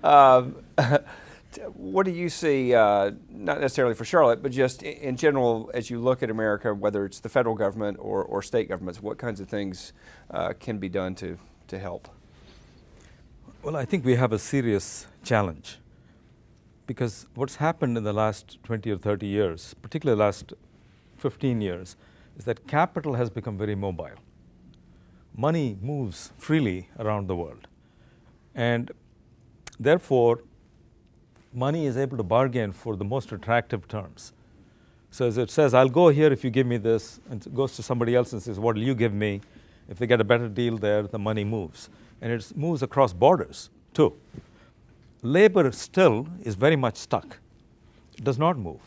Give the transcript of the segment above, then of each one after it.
Um, what do you see, not necessarily for Charlotte, but just in general, as you look at America, whether it's the federal government or state governments, what kinds of things can be done to help? Well, I think we have a serious challenge, because what's happened in the last 20 or 30 years, particularly the last 15 years, is that capital has become very mobile. Money moves freely around the world. And therefore, money is able to bargain for the most attractive terms. So as it says, I'll go here if you give me this, and it goes to somebody else and says, what will you give me? If they get a better deal there, the money moves. And it moves across borders, too. Labor still is very much stuck. It does not move.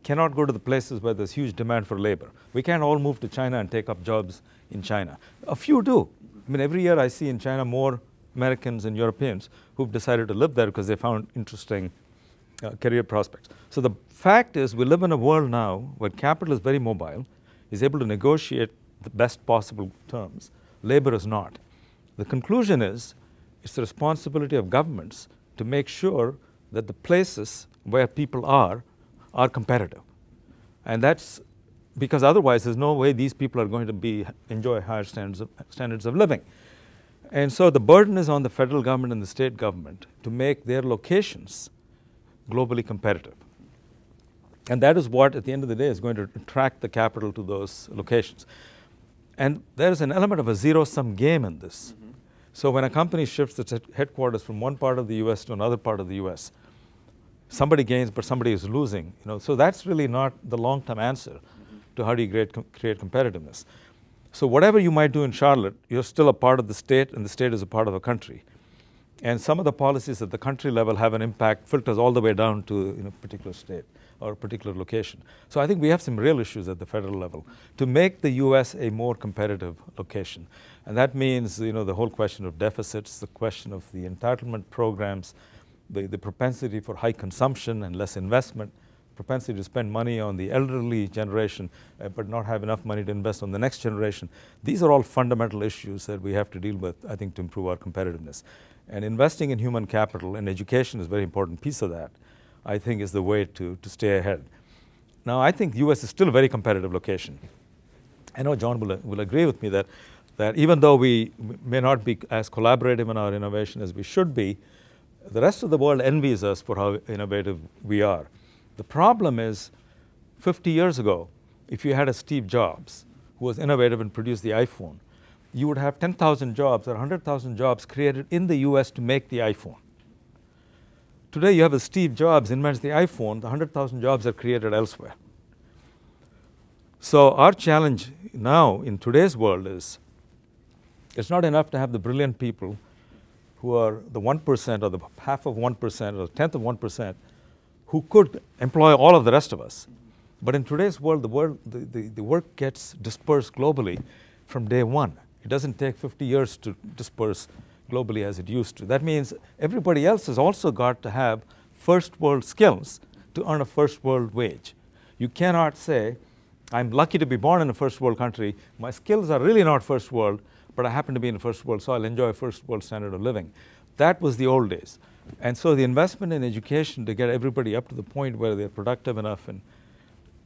Cannot go to the places where there's huge demand for labor. We can't all move to China and take up jobs in China. A few do. I mean, every year I see in China more Americans and Europeans who've decided to live there because they found interesting career prospects. So the fact is, we live in a world now where capital is very mobile, is able to negotiate the best possible terms. Labor is not. The conclusion is, it's the responsibility of governments to make sure that the places where people are competitive. And that's because otherwise there's no way these people are going to enjoy higher standards of living. And so the burden is on the federal government and the state government to make their locations globally competitive. And that is what, at the end of the day, is going to attract the capital to those locations. And there is an element of a zero-sum game in this. Mm-hmm. So when a company shifts its headquarters from one part of the US to another part of the US, somebody gains, but somebody is losing. So that's really not the long-term answer to how do you create competitiveness. So whatever you might do in Charlotte, you're still a part of the state, and the state is a part of a country. And some of the policies at the country level have an impact, filters all the way down to a particular state or a particular location. So I think we have some real issues at the federal level to make the US a more competitive location. And that means the whole question of deficits, the question of the entitlement programs, the propensity for high consumption and less investment, propensity to spend money on the elderly generation but not have enough money to invest on the next generation. These are all fundamental issues that we have to deal with, I think, to improve our competitiveness. And investing in human capital and education is a very important piece of that, I think, is the way to stay ahead. Now, I think the US is still a very competitive location. I know John will agree with me that even though we may not be as collaborative in our innovation as we should be, the rest of the world envies us for how innovative we are. The problem is, 50 years ago, if you had a Steve Jobs who was innovative and produced the iPhone, you would have 10,000 jobs or 100,000 jobs created in the US to make the iPhone. Today, you have a Steve Jobs invents the iPhone, the 100,000 jobs are created elsewhere. So our challenge now in today's world is, it's not enough to have the brilliant people who are the 1% or the half of 1% or the tenth of 1% who could employ all of the rest of us. But in today's world, the work gets dispersed globally from day one. It doesn't take 50 years to disperse globally as it used to. That means everybody else has also got to have first world skills to earn a first world wage. You cannot say, I'm lucky to be born in a first world country, my skills are really not first world, but I happen to be in the first world, so I'll enjoy a first world standard of living. That was the old days. And so the investment in education to get everybody up to the point where they're productive enough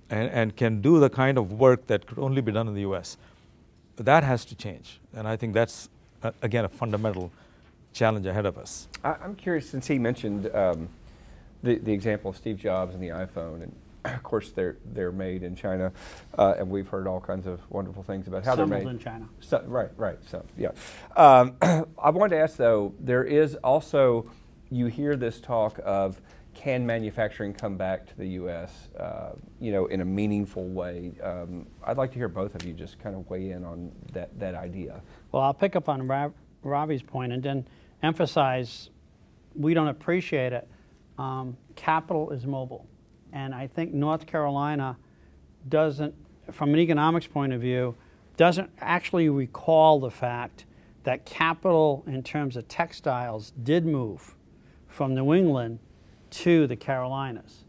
and can do the kind of work that could only be done in the US, that has to change. And I think that's, again, a fundamental challenge ahead of us. I'm curious, since he mentioned the example of Steve Jobs and the iPhone, and of course they're made in China, and we've heard all kinds of wonderful things about how they're made. In China. So, right. So yeah, I wanted to ask though. There is also, you hear this talk of, can manufacturing come back to the U.S. In a meaningful way? I'd like to hear both of you just kind of weigh in on that idea. Well, I'll pick up on Ravi's point and then emphasize we don't appreciate it. Capital is mobile. And I think North Carolina doesn't, from an economics point of view, doesn't actually recall the fact that capital in terms of textiles did move from New England to the Carolinas.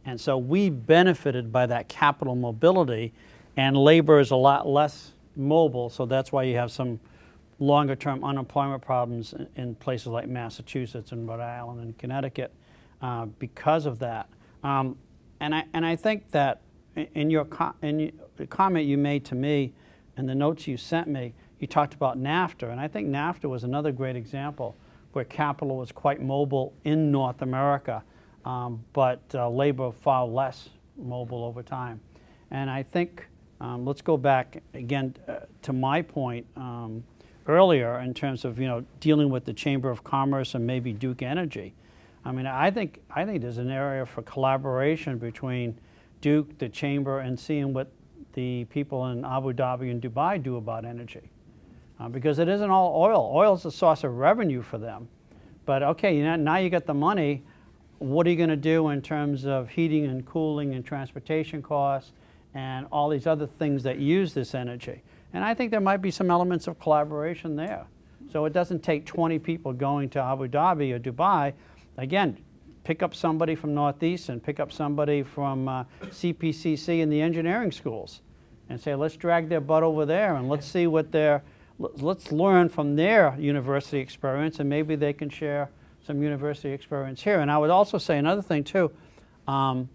And so we benefited by that capital mobility, and labor is a lot less mobile, so that's why you have some longer-term unemployment problems in places like Massachusetts and Rhode Island and Connecticut because of that. And I think that in the comment you made to me and the notes you sent me, you talked about NAFTA, and I think NAFTA was another great example where capital was quite mobile in North America, but labor far less mobile over time. And I think, let's go back again to my point earlier in terms of dealing with the Chamber of Commerce and maybe Duke Energy. I mean, I think there's an area for collaboration between Duke, the Chamber, and seeing what the people in Abu Dhabi and Dubai do about energy. Because it isn't all oil. Oil is a source of revenue for them. But okay, now you got the money, what are you going to do in terms of heating and cooling and transportation costs and all these other things that use this energy? And I think there might be some elements of collaboration there. So it doesn't take 20 people going to Abu Dhabi or Dubai. Again, pick up somebody from Northeastern, pick up somebody from CPCC in the engineering schools and say, let's drag their butt over there and let's see what let's learn from their university experience, and maybe they can share some university experience here. And I would also say another thing too, when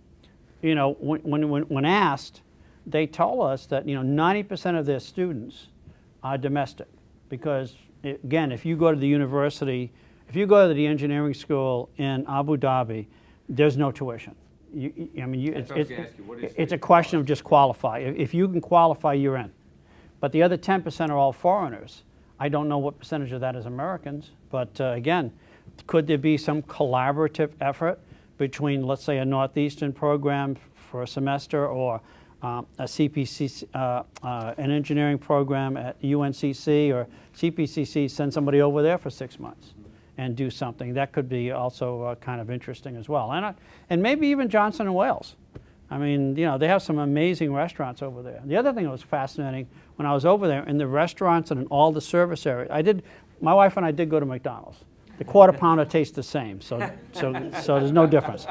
asked, they told us that 90% of their students are domestic, because again, if you go to the university, if you go to the engineering school in Abu Dhabi, there's no tuition. It's a question of just qualify. If you can qualify, you're in. But the other 10% are all foreigners. I don't know what percentage of that is Americans, but again, could there be some collaborative effort between, let's say, a Northeastern program for a semester or a CPC, an engineering program at UNCC, or CPCC send somebody over there for 6 months and do something? That could be also kind of interesting as well. And maybe even Johnson & Wales. I mean, they have some amazing restaurants over there. The other thing that was fascinating when I was over there, in the restaurants and in all the service areas, my wife and I did go to McDonald's. The Quarter Pounder tastes the same, so there's no difference.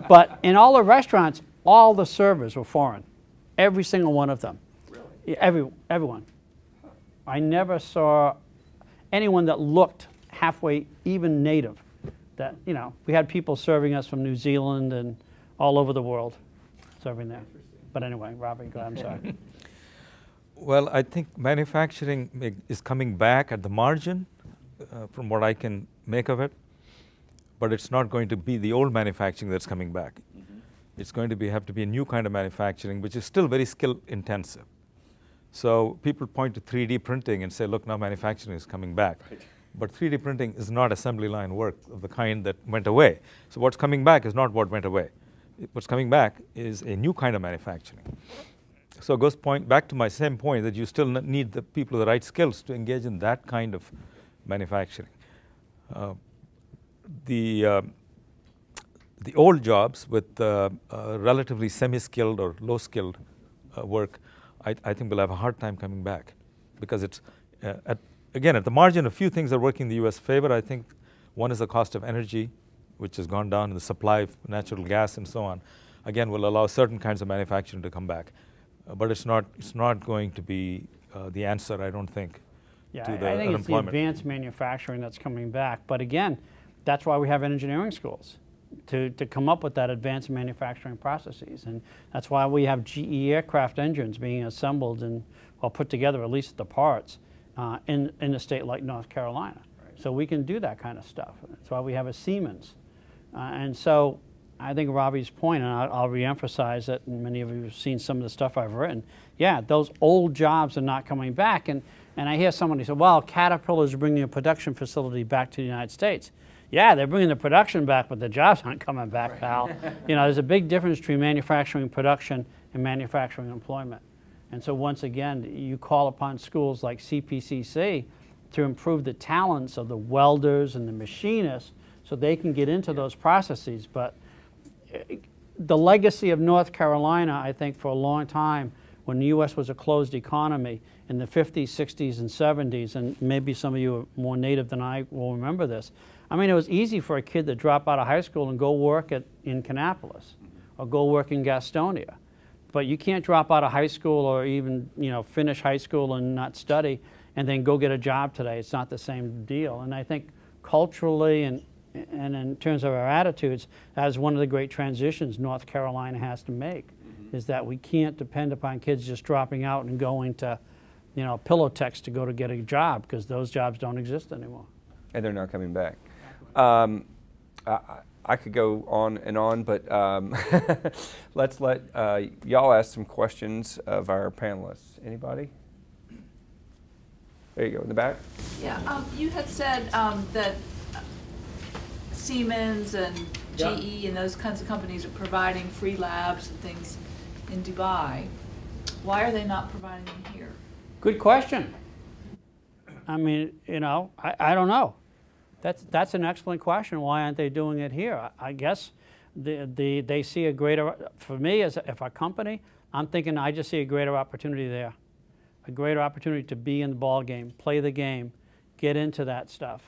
But in all the restaurants, all the servers were foreign, every single one of them. Really? Everyone. I never saw anyone that looked halfway even native. That we had people serving us from New Zealand and all over the world. Serving there. But anyway, Ravi, go ahead, I'm sorry. Well, I think manufacturing is coming back at the margin, from what I can make of it, but it's not going to be the old manufacturing that's coming back. Mm-hmm. It's going to have to be a new kind of manufacturing, which is still very skill intensive. So people point to 3D printing and say, look, now manufacturing is coming back. Right. But 3D printing is not assembly line work of the kind that went away. So what's coming back is not what went away. What's coming back is a new kind of manufacturing. So it goes back to my same point, that you still need the people with the right skills to engage in that kind of manufacturing. The old jobs with relatively semi-skilled or low-skilled work, I think will have a hard time coming back, because it's, again, at the margin, a few things are working in the U.S. favor. I think one is the cost of energy, which has gone down, in the supply of natural gas and so on, again, will allow certain kinds of manufacturing to come back. But it's not going to be the answer, I don't think, to the unemployment. I think it's the advanced manufacturing that's coming back. But again, that's why we have engineering schools, to come up with that advanced manufacturing processes. And that's why we have GE aircraft engines being assembled and, well, put together, at least the parts, in a state like North Carolina. Right. So we can do that kind of stuff. That's why we have a Siemens. And so I think Ravi's point, and I'll reemphasize it, and many of you have seen some of the stuff I've written, yeah, those old jobs are not coming back. And I hear somebody say, well, Caterpillar's bringing a production facility back to the United States. Yeah, they're bringing the production back, but the jobs aren't coming back, right, pal. There's a big difference between manufacturing production and manufacturing employment. And so once again, you call upon schools like CPCC to improve the talents of the welders and the machinists so they can get into those processes. But the legacy of North Carolina, I think, for a long time, when the U.S. was a closed economy in the 50s, 60s, and 70s, and maybe some of you are more native than I will remember this. I mean, it was easy for a kid to drop out of high school and go work in Kannapolis or go work in Gastonia. But you can't drop out of high school or even finish high school and not study and then go get a job today. It's not the same deal. And I think culturally and in terms of our attitudes, that's one of the great transitions North Carolina has to make, is that we can't depend upon kids just dropping out and going to, you know, pillow text to go to get a job, because those jobs don't exist anymore. And they're not coming back. I could go on, but let's let y'all ask some questions of our panelists. Anybody? There you go, in the back. Yeah, you had said that Siemens and GE and those kinds of companies are providing free labs and things in Dubai. Why are they not providing them here? Good question. I mean, you know, I don't know. That's an excellent question. Why aren't they doing it here? I guess they see a greater, for me as if a company, I'm thinking I just see a greater opportunity there. A greater opportunity to be in the ball game, play the game, get into that stuff.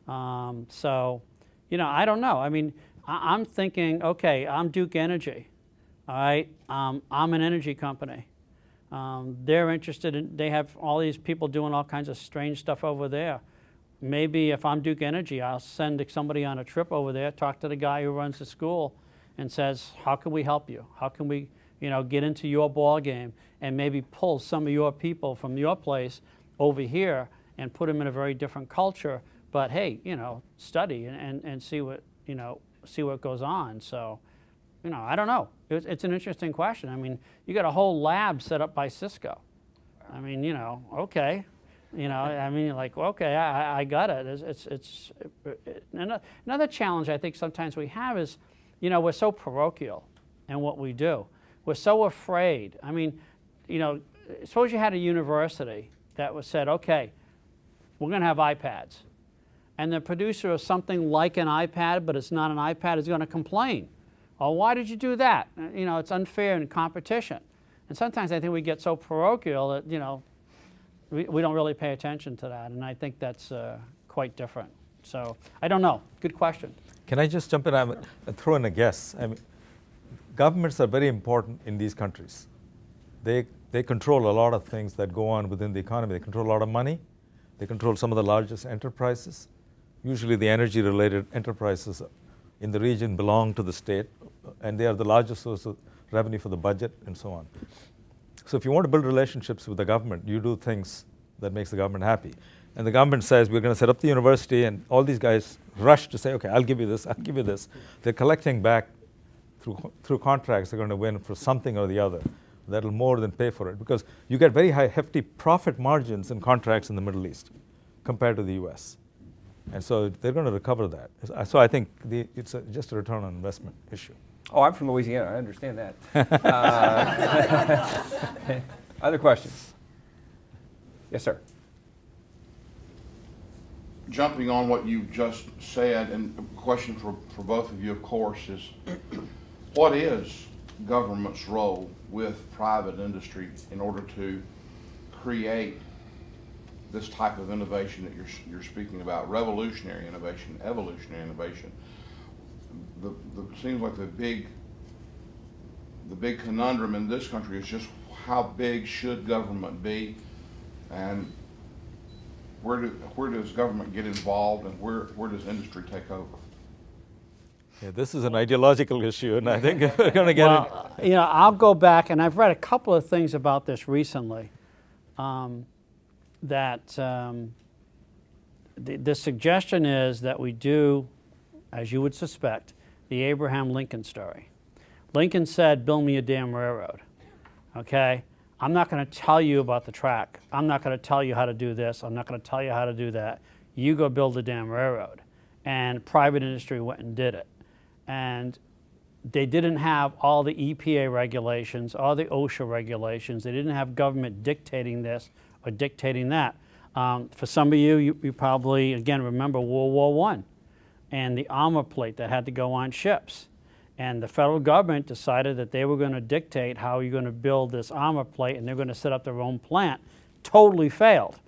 So, you know, I don't know. I mean, I'm thinking, okay, I'm Duke Energy, all right? I'm an energy company. They're interested in, they have all these people doing all kinds of strange stuff over there. Maybe if I'm Duke Energy, I'll send somebody on a trip over there, talk to the guy who runs the school and says, how can we help you? How can we, you know, get into your ball game and maybe pull some of your people from your place over here and put them in a very different culture, but hey, you know, study and see what, you know, see what goes on. So, you know, I don't know. It's an interesting question. I mean, you got a whole lab set up by Cisco. I mean, you know, okay. You know, I mean, like, okay, I got it. It's another challenge I think sometimes we have is, you know, we're so parochial in what we do. We're so afraid. I mean, you know, suppose you had a university that was said, okay, we're going to have iPads. And the producer of something like an iPad, but it's not an iPad, is going to complain. Oh, why did you do that? You know, it's unfair in competition. And sometimes I think we get so parochial that, you know, we don't really pay attention to that, and I think that's quite different. So I don't know. Good question. Can I just jump in and throw in a guess? I mean, governments are very important in these countries. They control a lot of things that go on within the economy. They control a lot of money. They control some of the largest enterprises. Usually the energy-related enterprises in the region belong to the state, and they are the largest source of revenue for the budget and so on. So if you want to build relationships with the government, you do things that makes the government happy. And the government says, we're going to set up the university, and all these guys rush to say, okay, I'll give you this, I'll give you this. They're collecting back through contracts they're going to win for something or the other. That'll more than pay for it, because you get very high, hefty profit margins in contracts in the Middle East compared to the US. And so they're going to recover that. So I think it's just a return on investment issue. Oh, I'm from Louisiana. I understand that. Other questions? Yes, sir. Jumping on what you just said, and a question for both of you, of course, is what is government's role with private industry in order to create this type of innovation that you're speaking about, revolutionary innovation, evolutionary innovation? Seems like the big conundrum in this country is just how big should government be, and where does government get involved, and where does industry take over? Yeah, this is an ideological issue, and I think we're going to get it. You know, I'll go back, and I've read a couple of things about this recently. The suggestion is that we do, as you would suspect, the Abraham Lincoln story. Lincoln said, build me a damn railroad, okay? I'm not going to tell you about the track. I'm not going to tell you how to do this. I'm not going to tell you how to do that. You go build a damn railroad. And private industry went and did it. And they didn't have all the EPA regulations, all the OSHA regulations. They didn't have government dictating this or dictating that. For some of you probably, again, remember World War I and the armor plate that had to go on ships. And the federal government decided that they were going to dictate how you're going to build this armor plate, and they're going to set up their own plant. Totally failed.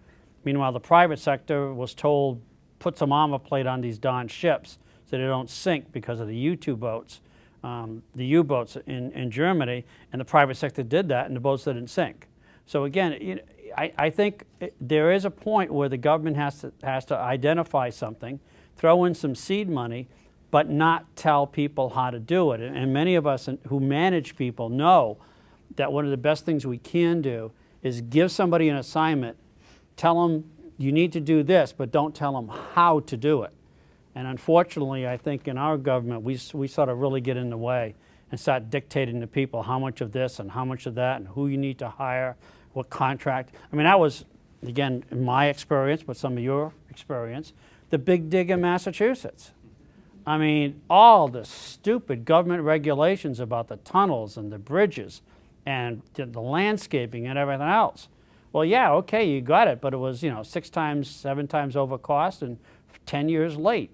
Meanwhile, the private sector was told, put some armor plate on these darn ships so they don't sink because of the U-boats in Germany, and the private sector did that, and the boats didn't sink. So again, I think there is a point where the government has to identify something, throw in some seed money, but not tell people how to do it. And many of us who manage people know that one of the best things we can do is give somebody an assignment, tell them you need to do this, but don't tell them how to do it. And unfortunately, I think in our government, we sort of really get in the way and start dictating to people how much of this and how much of that and who you need to hire, what contract. I mean, that was, again, in my experience, but some of your experience, the big dig in Massachusetts. I mean, all the stupid government regulations about the tunnels and the bridges and the landscaping and everything else. Well, yeah, okay, you got it, but it was, 6 times, 7 times over cost and 10 years late.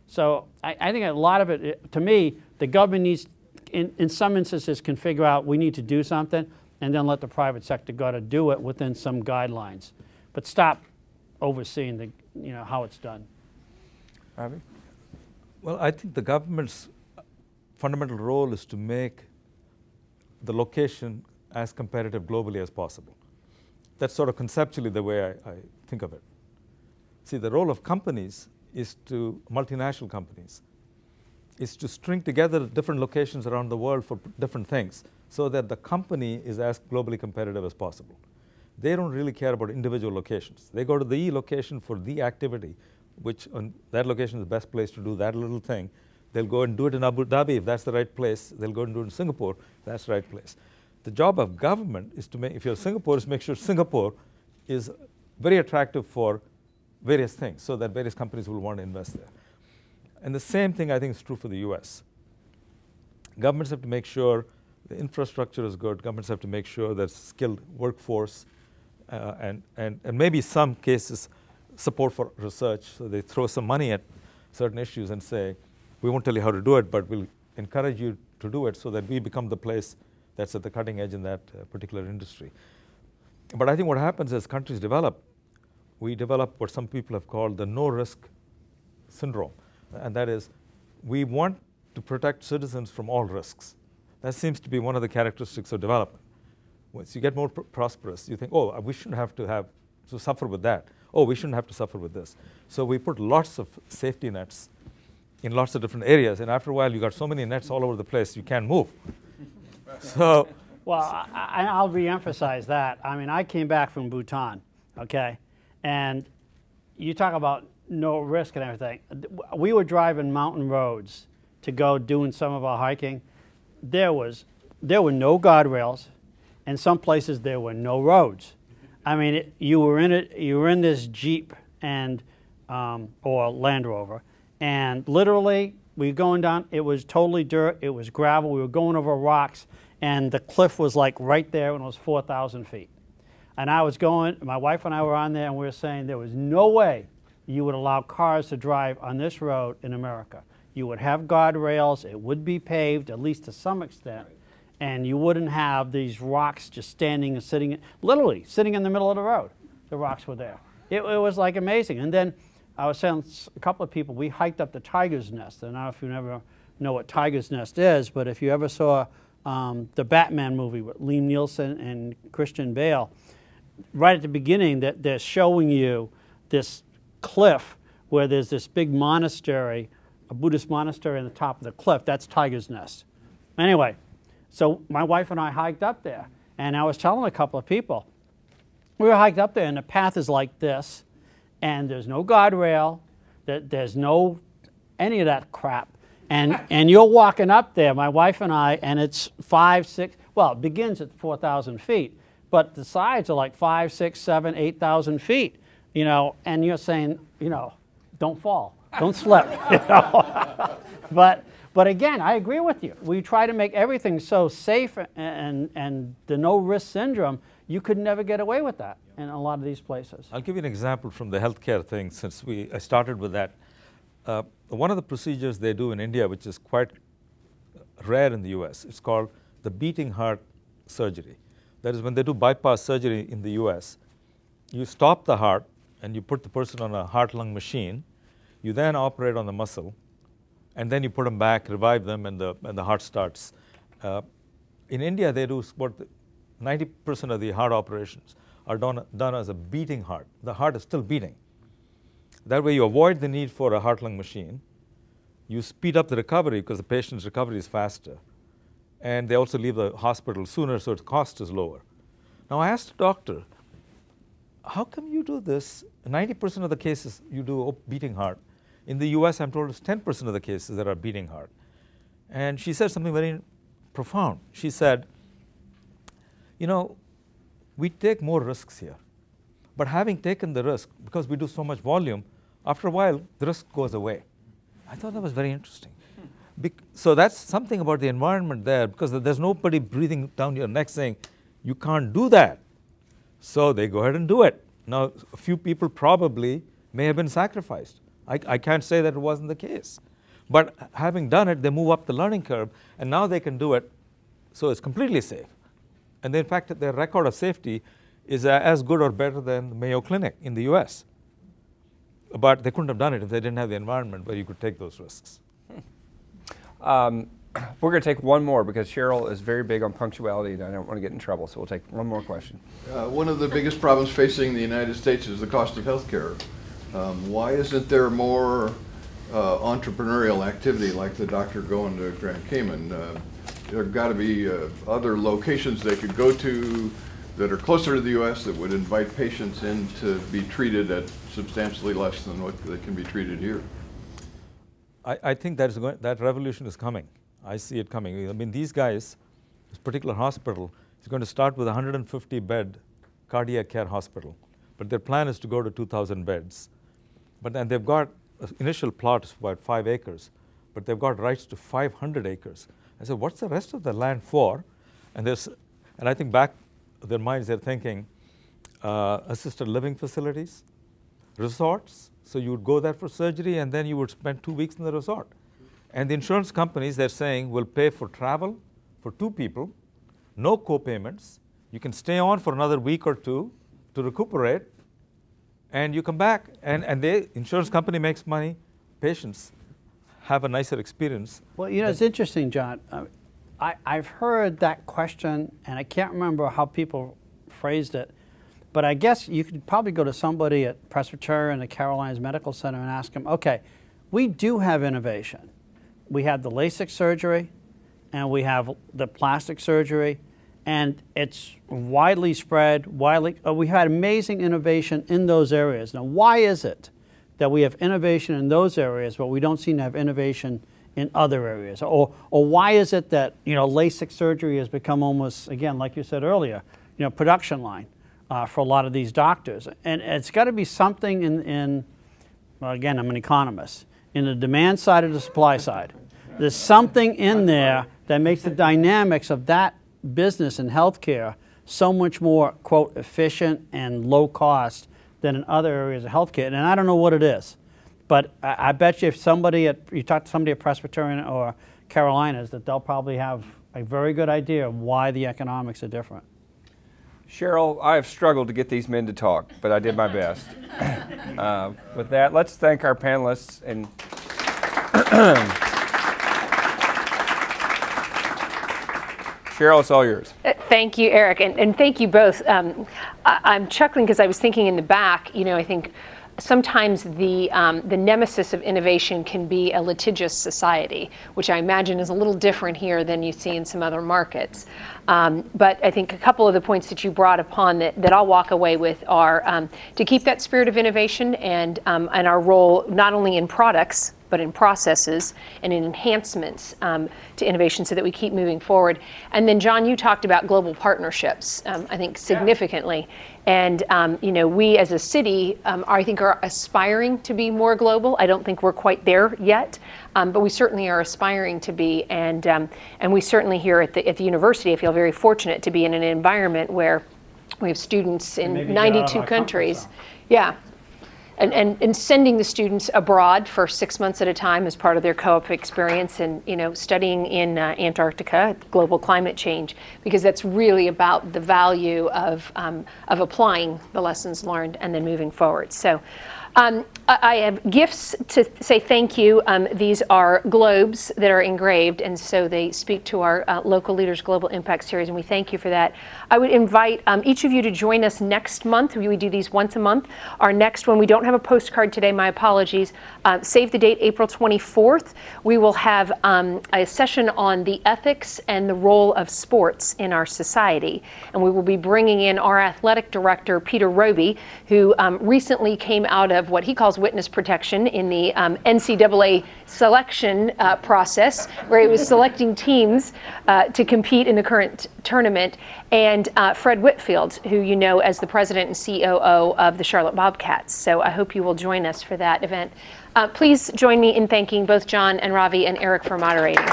So I think a lot of it, to me, the government needs, in some instances, can figure out we need to do something and then let the private sector go to do it within some guidelines. But stop overseeing how it's done. Ravi? Well, I think the government's fundamental role is to make the location as competitive globally as possible. That's sort of conceptually the way I think of it. See, the role of companies is to, multinational companies, is to string together different locations around the world for different things so that the company is as globally competitive as possible. They don't really care about individual locations. They go to the location for the activity, which on that location is the best place to do that little thing. They'll go and do it in Abu Dhabi if that's the right place. They'll go and do it in Singapore if that's the right place. The job of government is to make, if you're Singapore, is to make sure Singapore is very attractive for various things so that various companies will want to invest there. And the same thing I think is true for the US. Governments have to make sure the infrastructure is good. Governments have to make sure there's skilled workforce and maybe some cases support for research. So they throw some money at certain issues and say, we won't tell you how to do it, but we'll encourage you to do it so that we become the place that's at the cutting edge in that particular industry. But I think what happens as countries develop, we develop what some people have called the no-risk syndrome. And that is, we want to protect citizens from all risks. That seems to be one of the characteristics of development. Once you get more prosperous, you think, oh, we shouldn't have to suffer with that. Oh, we shouldn't have to suffer with this. So we put lots of safety nets in lots of different areas, and after a while, you got so many nets all over the place, you can't move. So, well, I'll re-emphasize that. I mean, I came back from Bhutan, okay, and you talk about no risk and everything. We were driving mountain roads to go doing some of our hiking. There were no guardrails, and some places there were no roads. I mean, you were in this Jeep and or Land Rover, and literally we were going down. It was totally dirt. It was gravel. We were going over rocks, and the cliff was like right there, and it was 4,000 feet. And I was going. My wife and I were on there, and we were saying there was no way you would allow cars to drive on this road in America. You would have guardrails. It would be paved, at least to some extent. And you wouldn't have these rocks just standing and sitting, literally sitting in the middle of the road. The rocks were there. It was like amazing. And then I was saying a couple of people, we hiked up the Tiger's Nest. And I don't know if you ever know what Tiger's Nest is, but if you ever saw the Batman movie with Liam Neeson and Christian Bale, right at the beginning that they're showing you this cliff where there's this big monastery, a Buddhist monastery on the top of the cliff. That's Tiger's Nest. Anyway. So my wife and I hiked up there, and I was telling a couple of people, we were hiked up there, and the path is like this, and there's no guardrail, there's no any of that crap, and you're walking up there, my wife and I, and it's 5, 6, well, it begins at 4,000 feet, but the sides are like 5, 6, 7, 8,000 feet, and you're saying, don't fall, don't slip, But again, I agree with you. We try to make everything so safe and the no-risk syndrome, you could never get away with that in a lot of these places. I'll give you an example from the healthcare thing since I started with that. One of the procedures they do in India, which is quite rare in the US, it's called the beating heart surgery. That is when they do bypass surgery in the US, you stop the heart and you put the person on a heart-lung machine. You then operate on the muscle, and then you put them back, revive them, and the heart starts. In India, they do what 90% of the heart operations are done as a beating heart. The heart is still beating. That way you avoid the need for a heart-lung machine. You speed up the recovery because the patient's recovery is faster. And they also leave the hospital sooner, so its cost is lower. Now, I asked a doctor, how come you do this? 90% of the cases you do beating heart. In the US, I'm told it's 10% of the cases that are beating heart. And she said something very profound. She said, you know, we take more risks here. But having taken the risk, because we do so much volume, after a while, the risk goes away. I thought that was very interesting. So that's something about the environment there, because there's nobody breathing down your neck saying, you can't do that. So they go ahead and do it. Now, a few people probably may have been sacrificed. I can't say that it wasn't the case. But having done it, they move up the learning curve, and now they can do it, so it's completely safe. And in fact, their record of safety is as good or better than the Mayo Clinic in the US. But they couldn't have done it if they didn't have the environment where you could take those risks. We're going to take one more because Cheryl is very big on punctuality and I don't want to get in trouble, so we'll take one more question. One of the biggest problems facing the United States is the cost of health care. Why isn't there more entrepreneurial activity like the doctor going to Grand Cayman? There have got to be other locations they could go to that are closer to the U.S. that would invite patients in to be treated at substantially less than what they can be treated here. I think that revolution is coming. I see it coming. I mean, these guys, this particular hospital is going to start with a 150-bed cardiac care hospital, but their plan is to go to 2,000 beds. But then they've got initial plot of about 5 acres, but they've got rights to 500 acres. I said, what's the rest of the land for? And I think back of their minds, they're thinking assisted living facilities, resorts. So you would go there for surgery, and then you would spend 2 weeks in the resort. And the insurance companies, they're saying, will pay for travel for 2 people, no co-payments. You can stay on for another week or 2 to recuperate, and you come back. And the insurance company makes money. Patients have a nicer experience. Well, you know, it's interesting, John. I've heard that question, and I can't remember how people phrased it. But I guess you could probably go to somebody at Presbyterian, the Carolinas Medical Center, and ask them, okay, we do have innovation. We have the LASIK surgery, and we have the plastic surgery, and it's widely spread, we had amazing innovation in those areas. Now, why is it that we have innovation in those areas, but we don't seem to have innovation in other areas? Or why is it that, you know, LASIK surgery has become almost, again, like you said earlier, you know, production line for a lot of these doctors? And it's got to be something well, again, I'm an economist, in the demand side or the supply side. There's something in there that makes the dynamics of that business in healthcare so much more, quote, efficient and low cost than in other areas of healthcare. And I don't know what it is. But I bet you if you talk to somebody at Presbyterian or Carolinas, that they'll probably have a very good idea of why the economics are different. Cheryl, I have struggled to get these men to talk, but I did my best. With that, let's thank our panelists. And Cheryl, it's all yours. Thank you, Eric, and thank you both. I'm chuckling because I was thinking in the back, you know, I think sometimes the nemesis of innovation can be a litigious society, which I imagine is a little different here than you see in some other markets. But I think a couple of the points that you brought upon that I'll walk away with are to keep that spirit of innovation and our role not only in products, but in processes and in enhancements to innovation so that we keep moving forward. And then, John, you talked about global partnerships, I think, significantly. And, you know, we as a city, I think, are aspiring to be more global. I don't think we're quite there yet, but we certainly are aspiring to be. And we certainly here at the university, I feel very fortunate to be in an environment where we have students in 92 countries. Yeah. And sending the students abroad for 6 months at a time as part of their co-op experience, and, you know, studying in Antarctica, global climate change, because that's really about the value of applying the lessons learned and then moving forward. So I have gifts to say thank you. These are globes that are engraved, and so they speak to our Local Leaders Global Impact Series, and we thank you for that. I would invite each of you to join us next month. We do these once a month. Our next one, we don't have a postcard today, my apologies. Save the date, April 24th. We will have a session on the ethics and the role of sports in our society, and we will be bringing in our athletic director, Peter Roby, who recently came out of what he calls witness protection in the NCAA selection process, where he was selecting teams to compete in the current tournament, and Fred Whitfield, who you know as the president and COO of the Charlotte Bobcats. So I hope you will join us for that event. Please join me in thanking both John and Ravi and Eric for moderating.